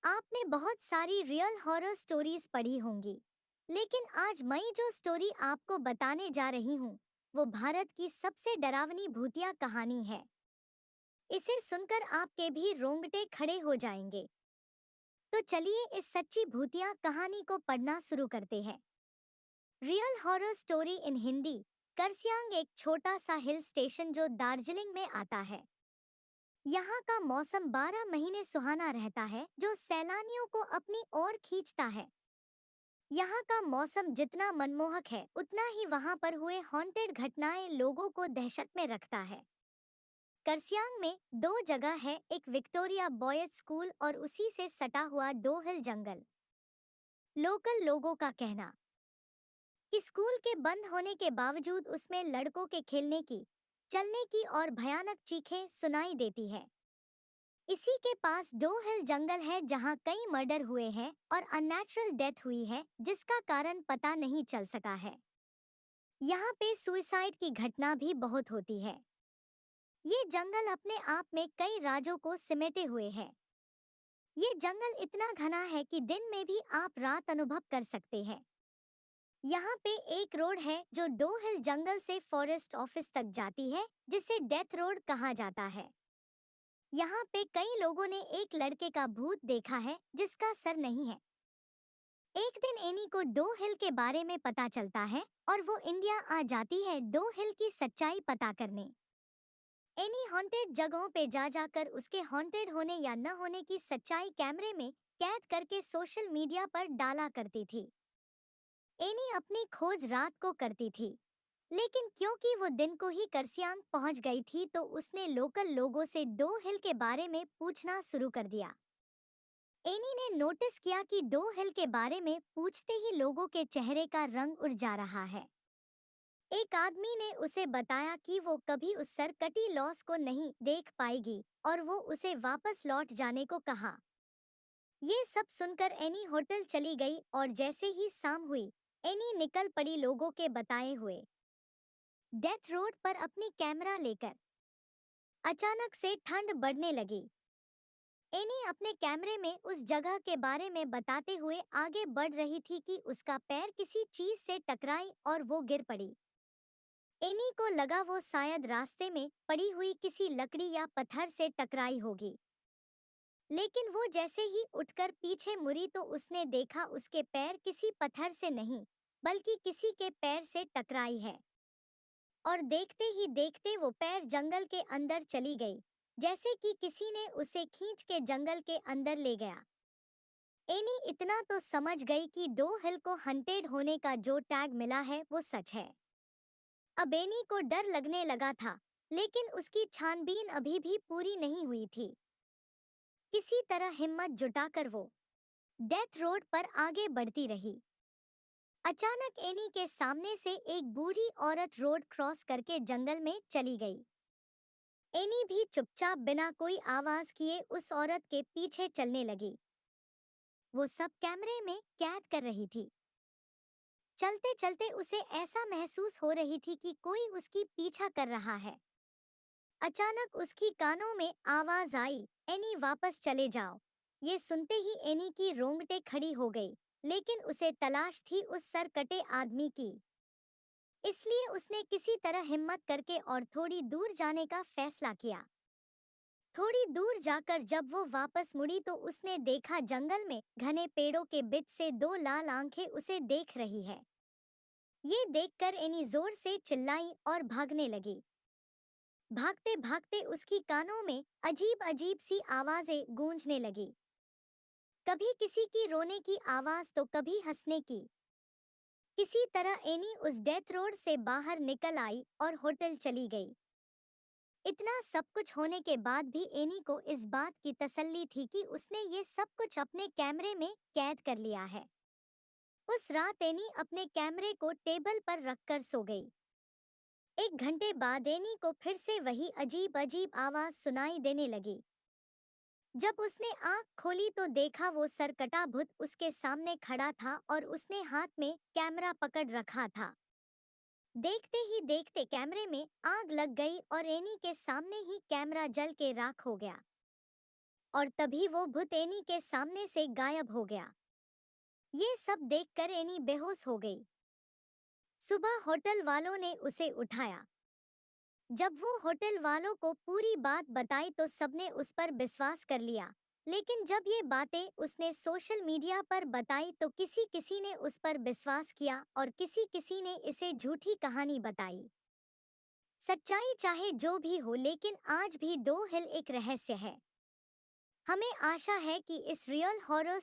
आपने बहुत सारी रियल हॉरर स्टोरीज पढ़ी होंगी, लेकिन आज मैं जो स्टोरी आपको बताने जा रही हूँ, वो भारत की सबसे डरावनी भूतिया कहानी है। इसे सुनकर आपके भी रोंगटे खड़े हो जाएंगे। तो चलिए इस सच्ची भूतिया कहानी को पढ़ना शुरू करते हैं। Real horror story in Hindi. Kurseong एक छोटा सा हिल स्टेशन जो दार्जिलिंग में आता है। यहाँ का मौसम 12 महीने सुहाना रहता है, जो सैलानियों को अपनी ओर खींचता है। यहाँ का मौसम जितना मनमोहक है, उतना ही वहाँ पर हुए हॉन्टेड घटनाएं लोगों को दहशत में रखता है। करसियांग में दो जगह है, एक विक्टोरिया बॉयज स्कूल और उसी से सटा हुआ डोहिल जंगल। लोकल लोगों का कहना कि स्कूल के बंद होने के बावजूद उसमें लड़कों के खेलने की, चलने की और भयानक चीखें सुनाई देती है। इसी के पास डो हिल जंगल है, जहां कई मर्डर हुए हैं और अननेचुरल डेथ हुई है, जिसका कारण पता नहीं चल सका है। यहाँ पे सुइसाइड की घटना भी बहुत होती है। ये जंगल अपने आप में कई राजों को सिमेटे हुए है। ये जंगल इतना घना है कि दिन में भी आप रात अनुभव कर सकते हैं। यहाँ पे एक रोड है जो डो हिल जंगल से फॉरेस्ट ऑफिस तक जाती है, जिसे डेथ रोड कहा जाता है। यहाँ पे कई लोगों ने एक लड़के का भूत देखा है, जिसका सर नहीं है। एक दिन एनी को डो हिल के बारे में पता चलता है और वो इंडिया आ जाती है डो हिल की सच्चाई पता करने। एनी हॉन्टेड जगहों पे जा जाकर उसके हॉन्टेड होने या न होने की सच्चाई कैमरे में कैद करके सोशल मीडिया पर डाला करती थी। एनी अपनी खोज रात को करती थी, लेकिन क्योंकि वो दिन को ही करसियांग पहुंच गई थी, तो उसने लोकल लोगों से डो हिल के बारे में पूछना शुरू कर दिया। एनी ने नोटिस किया कि डो हिल के बारे में पूछते ही लोगों के चेहरे का रंग उड़ जा रहा है। एक आदमी ने उसे बताया कि वो कभी उस सरकटी लॉस को नहीं देख पाएगी और वो उसे वापस लौट जाने को कहा। ये सब सुनकर एनी होटल चली गई और जैसे ही शाम हुई, एनी निकल पड़ी लोगों के बताए हुए डेथ रोड पर अपनी कैमरा लेकर। अचानक से ठंड बढ़ने लगी। एनी अपने कैमरे में उस जगह के बारे में बताते हुए आगे बढ़ रही थी कि उसका पैर किसी चीज से टकराई और वो गिर पड़ी। एनी को लगा वो शायद रास्ते में पड़ी हुई किसी लकड़ी या पत्थर से टकराई होगी, लेकिन वो जैसे ही उठकर पीछे मुड़ी तो उसने देखा उसके पैर किसी पत्थर से नहीं, बल्कि किसी के पैर से टकराई है। और देखते ही देखते वो पैर जंगल के अंदर चली गई, जैसे कि किसी ने उसे खींच के जंगल के अंदर ले गया। एनी इतना तो समझ गई कि डो हिल को हंटेड होने का जो टैग मिला है वो सच है। अब एनी को डर लगने लगा था, लेकिन उसकी छानबीन अभी भी पूरी नहीं हुई थी। किसी तरह हिम्मत जुटाकर वो डेथ रोड पर आगे बढ़ती रही। अचानक एनी के सामने से एक बूढ़ी औरत रोड क्रॉस करके जंगल में चली गई। एनी भी चुपचाप बिना कोई आवाज किए उस औरत के पीछे चलने लगी। वो सब कैमरे में कैद कर रही थी। चलते चलते उसे ऐसा महसूस हो रही थी कि कोई उसकी पीछा कर रहा है। अचानक उसकी कानों में आवाज आई, एनी वापस चले जाओ। ये सुनते ही एनी की रोंगटे खड़ी हो गई, लेकिन उसे तलाश थी उस सरकटे आदमी की। इसलिए उसने किसी तरह हिम्मत करके और थोड़ी दूर जाने का फैसला किया। थोड़ी दूर जाकर जब वो वापस मुड़ी तो उसने देखा जंगल में घने पेड़ों के बीच से दो लाल आंखें उसे देख रही है। ये देखकर एनी जोर से चिल्लाई और भागने लगी। भागते भागते उसकी कानों में अजीब अजीब सी आवाजें गूंजने लगी। कभी किसी की रोने की आवाज तो कभी हंसने की। किसी तरह एनी उस डेथ रोड से बाहर निकल आई और होटल चली गई। इतना सब कुछ होने के बाद भी एनी को इस बात की तसल्ली थी कि उसने ये सब कुछ अपने कैमरे में कैद कर लिया है। उस रात एनी अपने कैमरे को टेबल पर रखकर सो गई। एक घंटे बाद एनी को फिर से वही अजीब अजीब आवाज सुनाई देने लगी। जब उसने आंख खोली तो देखा वो सरकटा भूत उसके सामने खड़ा था और उसने हाथ में कैमरा पकड़ रखा था। देखते ही देखते कैमरे में आग लग गई और एनी के सामने ही कैमरा जल के राख हो गया। और तभी वो भूत एनी के सामने से गायब हो गया। ये सब देखकर एनी बेहोश हो गई। सुबह होटल वालों ने उसे उठाया। जब वो होटल वालों को पूरी बात बताई तो सबने उस पर विश्वास कर लिया। लेकिन जब ये बातें उसने सोशल मीडिया पर बताई तो किसी किसी ने उस पर विश्वास किया और किसी किसी ने इसे झूठी कहानी बताई। सच्चाई चाहे जो भी हो, लेकिन आज भी डो हिल एक रहस्य है। हमें आशा है कि इस रियल हॉरर